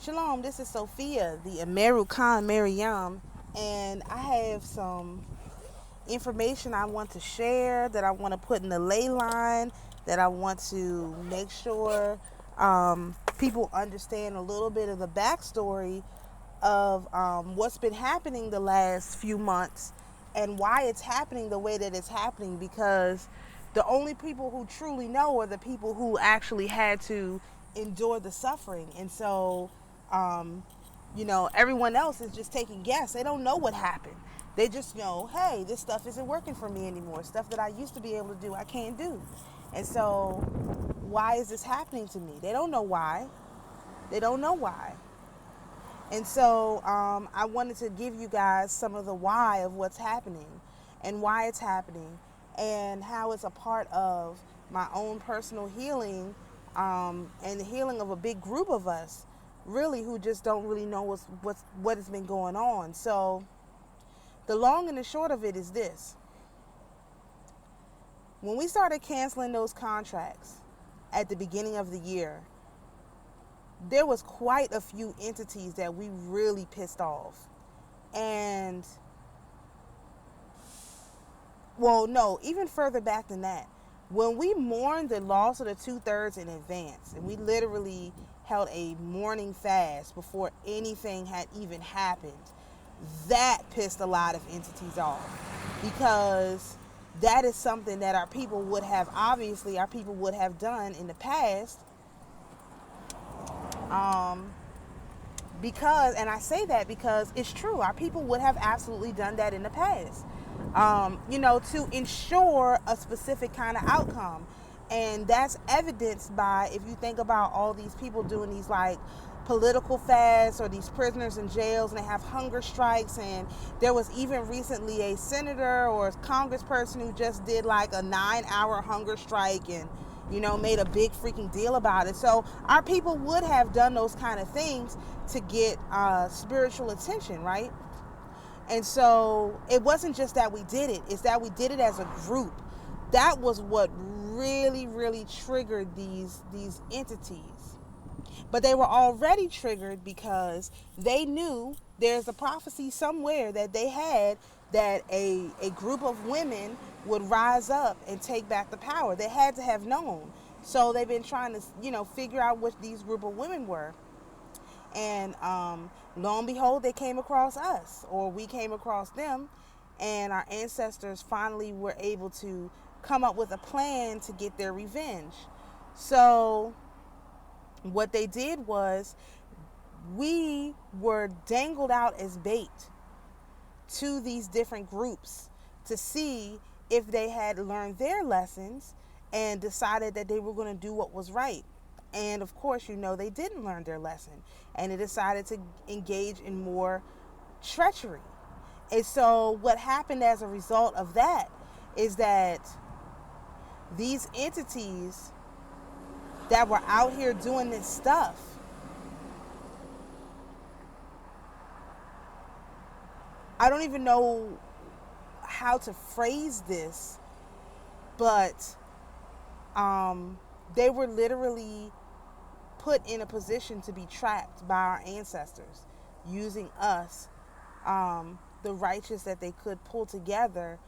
Shalom, this is Sophia, the Ameru Khan Maryam, and I have some information I want to share, that I want to put in the ley line, that I want to make sure people understand a little bit of the backstory of what's been happening the last few months and why it's happening the way that it's happening, because the only people who truly know are the people who actually had to endure the suffering. And so everyone else is just taking guess. They don't know what happened. They just know, hey, this stuff isn't working for me anymore. Stuff that I used to be able to do, I can't do. And so why is this happening to me? They don't know why. They don't know why. And so I wanted to give you guys some of the why of what's happening and why it's happening and how it's a part of my own personal healing and the healing of a big group of us, really, who just don't really know what has been going on. So the long and the short of it is this. When we started canceling those contracts at the beginning of the year, there was quite a few entities that we really pissed off. And, well, no, even further back than that. When we mourned the loss of the 2/3 in advance, and we literally held a mourning fast before anything had even happened, that pissed a lot of entities off, because that is something that our people would have done in the past. Because, and I say that because it's true, our people would have absolutely done that in the past, to ensure a specific kind of outcome. And that's evidenced by, if you think about all these people doing these like political fasts, or these prisoners in jails, and they have hunger strikes. And there was even recently a senator or a congressperson who just did like a 9-hour hunger strike and made a big freaking deal about it. So our people would have done those kind of things to get spiritual attention, right? And so it wasn't just that we did it, it's that we did it as a group. That was what really, really triggered these entities. But they were already triggered because they knew there's a prophecy somewhere that they had that a group of women would rise up and take back the power. They had to have known. So they've been trying to, figure out what these group of women were. And lo and behold, they came across us, or we came across them, and our ancestors finally were able to come up with a plan to get their revenge. So what they did was, we were dangled out as bait to these different groups to see if they had learned their lessons and decided that they were going to do what was right. And of course, they didn't learn their lesson, and they decided to engage in more treachery. And so what happened as a result of that is that these entities that were out here doing this stuff, I don't even know how to phrase this, but they were literally put in a position to be trapped by our ancestors, using us, the righteous that they could pull together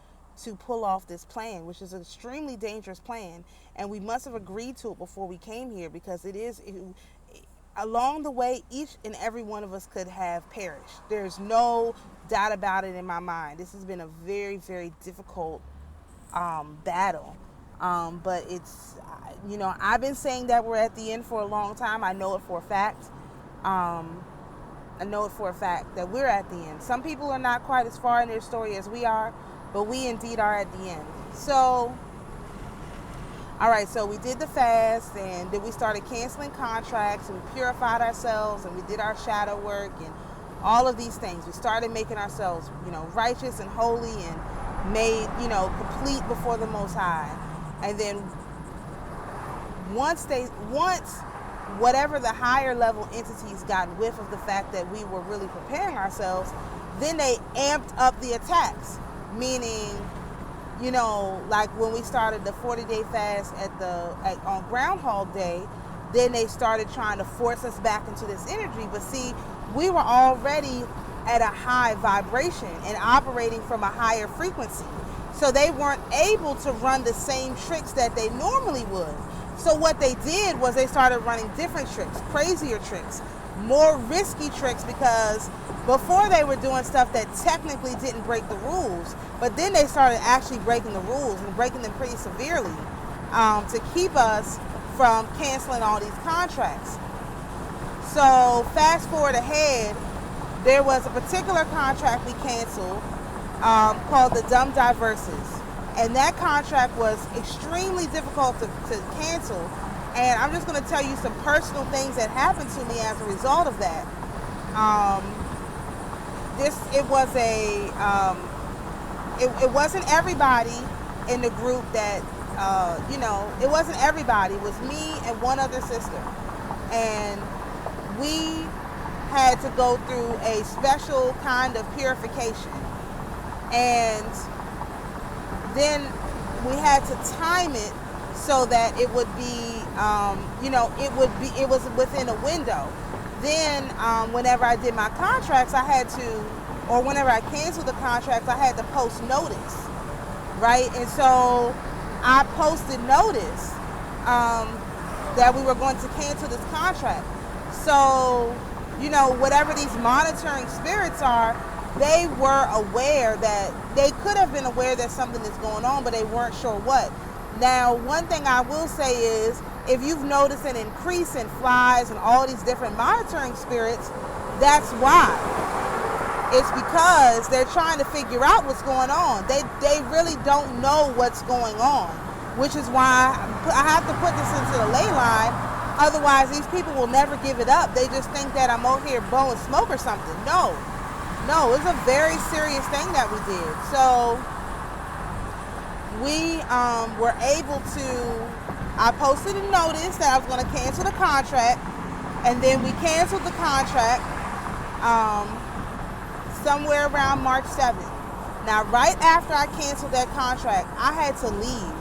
to pull off this plan, which is an extremely dangerous plan. And we must have agreed to it before we came here, because along the way, each and every one of us could have perished. There's no doubt about it in my mind. This has been a very, very difficult battle. But it's, I've been saying that we're at the end for a long time. I know it for a fact. I know it for a fact that we're at the end. Some people are not quite as far in their story as we are, but we indeed are at the end. So, all right, so we did the fast, and then we started canceling contracts, and we purified ourselves, and we did our shadow work, and all of these things. We started making ourselves, righteous and holy, and made, complete before the Most High. And then once whatever the higher level entities got whiff of the fact that we were really preparing ourselves, then they amped up the attacks. Meaning, like when we started the 40-day fast on Groundhog Day, then they started trying to force us back into this energy. But see, we were already at a high vibration and operating from a higher frequency. So they weren't able to run the same tricks that they normally would. So what they did was they started running different tricks, crazier tricks, more risky tricks, because before they were doing stuff that technically didn't break the rules, but then they started actually breaking the rules and breaking them pretty severely to keep us from canceling all these contracts. So fast forward ahead, there was a particular contract we canceled called the Dumb Diverses. And that contract was extremely difficult to cancel. And I'm just going to tell you some personal things that happened to me as a result of that. It wasn't everybody in the group that, it wasn't everybody. It was me and one other sister. And we had to go through a special kind of purification. And then we had to time it so that it would be, it was within a window. Then whenever I did my contracts, whenever I canceled the contracts, I had to post notice, right? And so I posted notice that we were going to cancel this contract. So, whatever these monitoring spirits are, they were aware that they could have been aware that something is going on, but they weren't sure what. Now, one thing I will say is, if you've noticed an increase in flies and all these different monitoring spirits, that's why. It's because they're trying to figure out what's going on. They really don't know what's going on, which is why I have to put this into the ley line. Otherwise, these people will never give it up. They just think that I'm over here blowing smoke or something. No, it's a very serious thing that we did. So we were able to, I posted a notice that I was going to cancel the contract, and then we canceled the contract somewhere around March 7th. Now, right after I canceled that contract, I had to leave.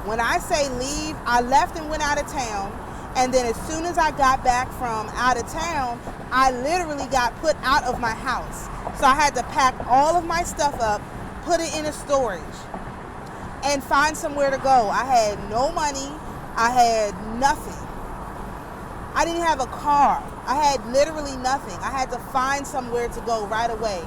When I say leave, I left and went out of town. And then as soon as I got back from out of town, I literally got put out of my house. So I had to pack all of my stuff up, put it in a storage, and find somewhere to go. I had no money. I had nothing. I didn't have a car. I had literally nothing. I had to find somewhere to go right away.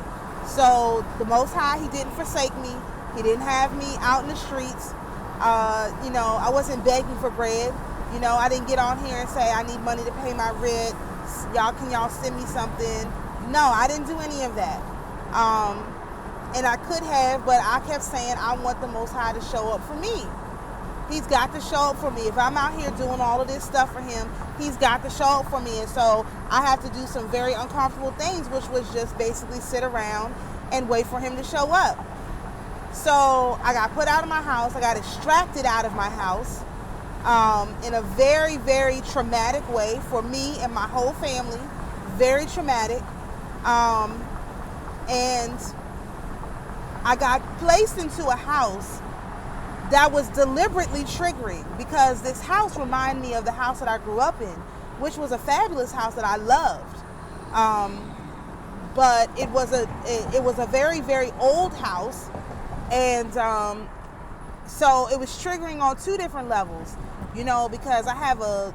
So the Most High, He didn't forsake me. He didn't have me out in the streets. I wasn't begging for bread. I didn't get on here and say, I need money to pay my rent. Can y'all send me something? No, I didn't do any of that. And I could have, but I kept saying, I want the Most High to show up for me. He's got to show up for me. If I'm out here doing all of this stuff for Him, He's got to show up for me. And so I have to do some very uncomfortable things, which was just basically sit around and wait for Him to show up. So I got put out of my house. I got extracted out of my house in a very, very traumatic way for me and my whole family. Very traumatic. And I got placed into a house that was deliberately triggering, because this house reminded me of the house that I grew up in, which was a fabulous house that I loved. But it was a very, very old house. And so it was triggering on two different levels, because I have a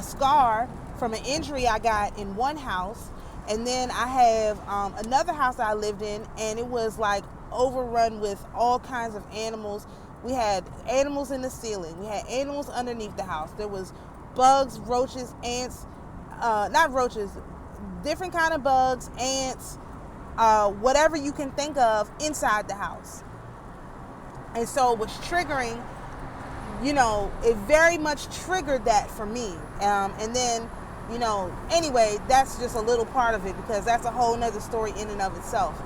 scar from an injury I got in one house. And then I have another house that I lived in, and it was like overrun with all kinds of animals. We had animals in the ceiling. We had animals underneath the house. There was bugs, roaches, ants, not roaches, different kind of bugs, ants, whatever you can think of inside the house. And so it was triggering, it very much triggered that for me. And then, anyway, that's just a little part of it, because that's a whole nother story in and of itself.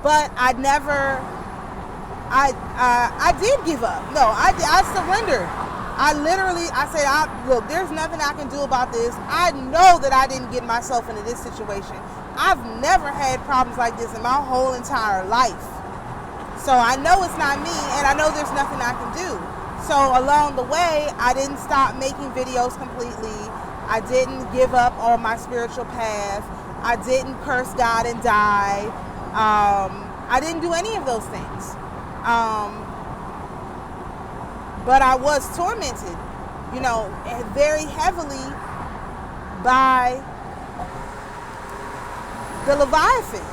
But I did give up. No, I surrendered. I said, look, there's nothing I can do about this. I know that I didn't get myself into this situation. I've never had problems like this in my whole entire life. So I know it's not me, and I know there's nothing I can do. So along the way, I didn't stop making videos completely. I didn't give up on my spiritual path. I didn't curse God and die. I didn't do any of those things. But I was tormented, very heavily by the Leviathan,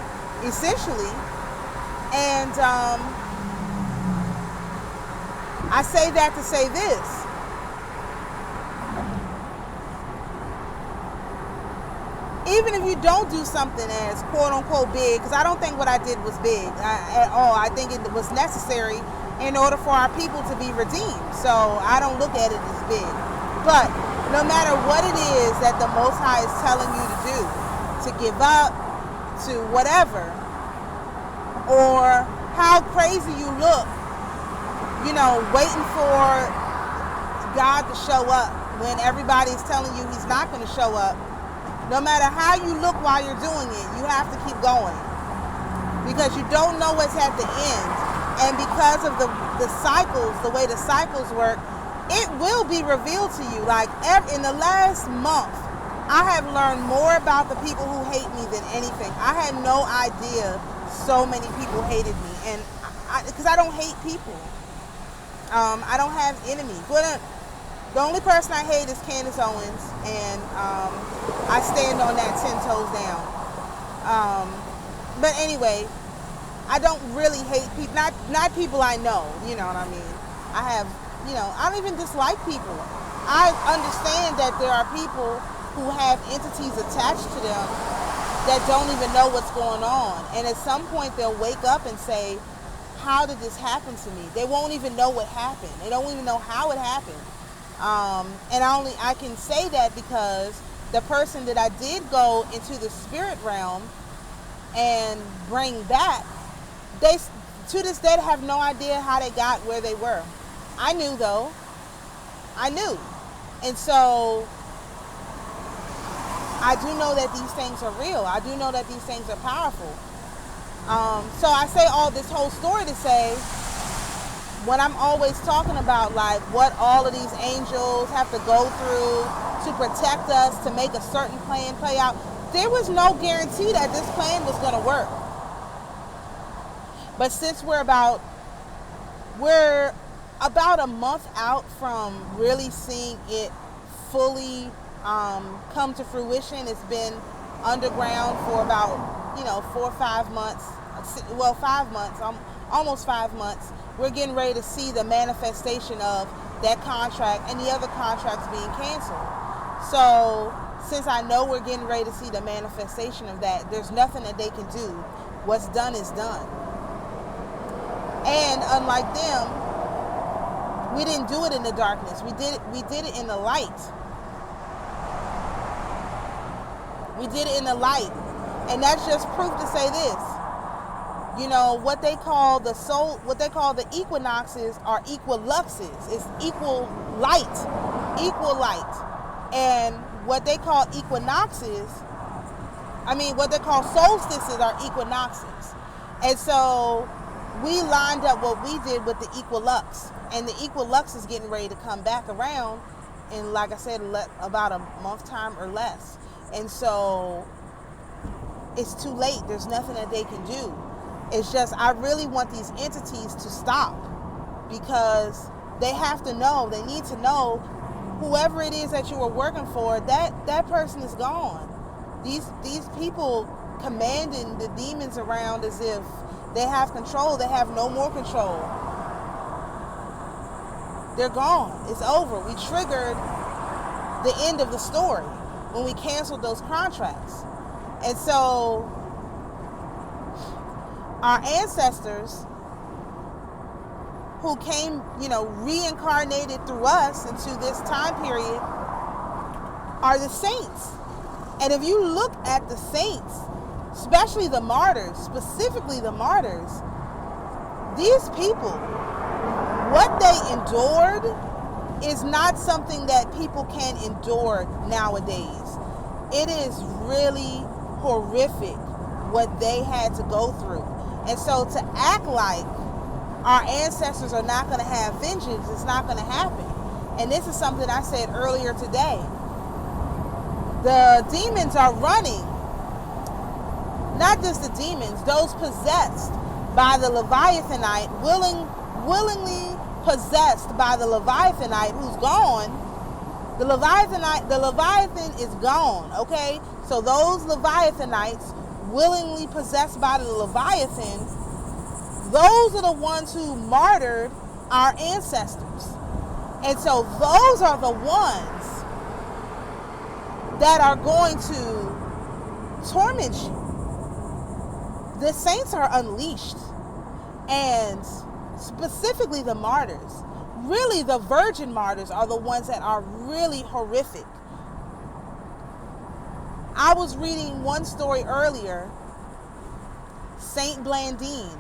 essentially. And I say that to say this. Even if you don't do something as quote unquote big, because I don't think what I did was big at all. I think it was necessary in order for our people to be redeemed. So I don't look at it as big. But no matter what it is that the Most High is telling you to do, to give up, to whatever, or how crazy you look, waiting for God to show up when everybody's telling you he's not going to show up. No matter how you look while you're doing it, you have to keep going, because you don't know what's at the end. And because of the cycles, the way the cycles work, it will be revealed to you. Like in the last month, I have learned more about the people who hate me than anything. I had no idea so many people hated me, and because I don't hate people. I don't have enemies. But the only person I hate is Candace Owens, and I stand on that 10 toes down. But anyway, I don't really hate people. Not people I know. You know what I mean? I have, I don't even dislike people. I understand that there are people who have entities attached to them that don't even know what's going on. And at some point they'll wake up and say, how did this happen to me? They won't even know what happened. They don't even know how it happened. And I can say that because the person that I did go into the spirit realm and bring back, they to this day have no idea how they got where they were. I knew though. I knew. And so I do know that these things are real. I do know that these things are powerful. So I say all this whole story to say, when I'm always talking about like what all of these angels have to go through to protect us, to make a certain plan play out, there was no guarantee that this plan was going to work. But since we're about a month out from really seeing it fully come to fruition, it's been underground for about 4 or 5 months. Well, 5 months, almost 5 months. We're getting ready to see the manifestation of that contract and the other contracts being canceled. So since I know we're getting ready to see the manifestation of that, there's nothing that they can do. What's done is done. And unlike them, we didn't do it in the darkness. We did it in the light. We did it in the light. And that's just proof to say this. What they call the equinoxes are equiluxes. It's equal light. And what they call solstices are equinoxes. And so we lined up what we did with the equilux. And the equilux is getting ready to come back around in, like I said, about a month time or less. And so it's too late. There's nothing that they can do. It's just, I really want these entities to stop, because they have to know, they need to know, whoever it is that you were working for, that person is gone. These people commanding the demons around as if they have control, they have no more control. They're gone. It's over. We triggered the end of the story when we canceled those contracts. And so our ancestors who came, reincarnated through us into this time period are the saints. And if you look at the saints, especially the martyrs, specifically the martyrs, these people, what they endured is not something that people can endure nowadays. It is really horrific what they had to go through. And so to act like our ancestors are not going to have vengeance. It's not going to happen. And this is something I said earlier today. The demons are running. Not just the demons, those possessed by the Leviathanite, willingly possessed by the Leviathanite who's gone. The Leviathan is gone, okay? So those Leviathanites willingly possessed by the Leviathan, those are the ones who martyred our ancestors. And so those are the ones that are going to torment you. The saints are unleashed, and specifically the martyrs. Really, the virgin martyrs are the ones that are really horrific. I was reading one story earlier, Saint Blandine.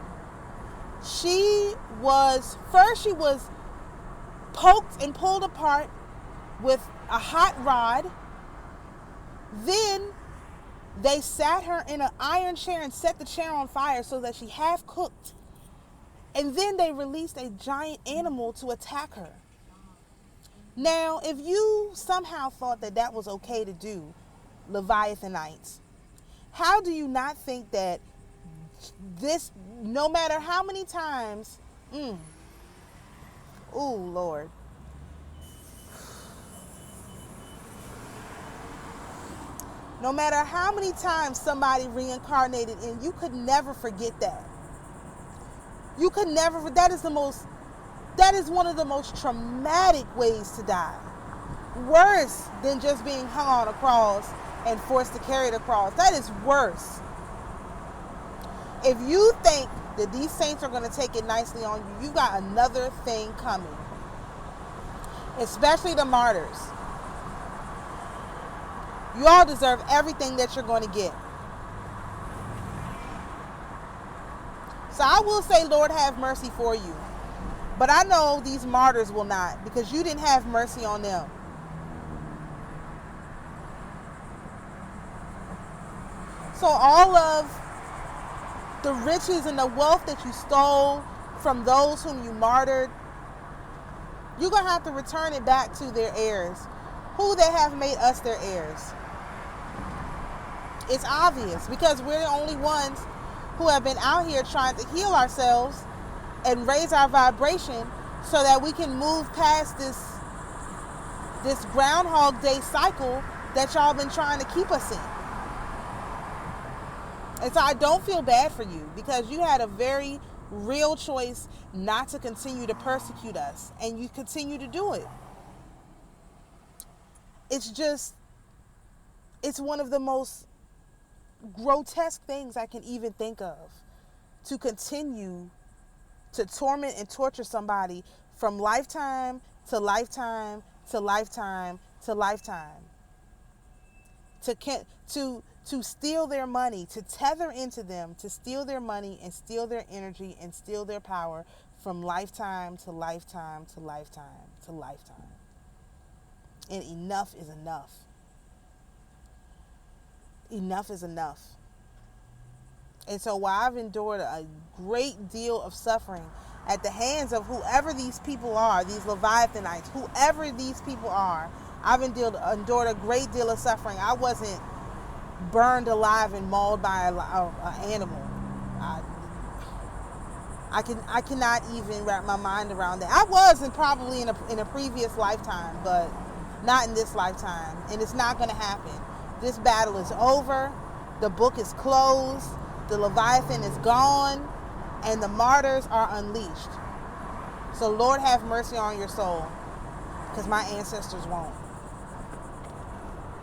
She was poked and pulled apart with a hot rod. Then they sat her in an iron chair and set the chair on fire so that she half cooked. And then they released a giant animal to attack her. Now, if you somehow thought that that was okay to do, Leviathanites, how do you not think that this, no matter how many times, ooh, Lord. No matter how many times somebody reincarnated in, you could never forget that. You could never, that is one of the most traumatic ways to die. Worse than just being hung on a cross and forced to carry the cross. That is worse. If you think that these saints are going to take it nicely on you, you got another thing coming. Especially the martyrs. You all deserve everything that you're going to get. So I will say, Lord, have mercy for you. But I know these martyrs will not, because you didn't have mercy on them. So all of the riches and the wealth that you stole from those whom you martyred, you're going to have to return it back to their heirs, who they have made us their heirs. It's obvious, because we're the only ones who have been out here trying to heal ourselves and raise our vibration so that we can move past this Groundhog Day cycle that y'all been trying to keep us in. And so I don't feel bad for you, because you had a very real choice not to continue to persecute us, and you continue to do it. It's one of the most grotesque things I can even think of, to continue to torment and torture somebody from lifetime to lifetime to lifetime to lifetime, to steal their money, to tether into them, to steal their money and steal their energy and steal their power from lifetime to lifetime to lifetime to lifetime. And enough is enough. Enough is enough. And so while I've endured a great deal of suffering at the hands of whoever these people are, these Leviathanites, whoever these people are, I've endured a great deal of suffering. I wasn't burned alive and mauled by an animal. I cannot even wrap my mind around that. I was probably in a previous lifetime, but not in this lifetime. And it's not going to happen. This battle is over. The book is closed. The Leviathan is gone. And the martyrs are unleashed. So Lord, have mercy on your soul, because my ancestors won't.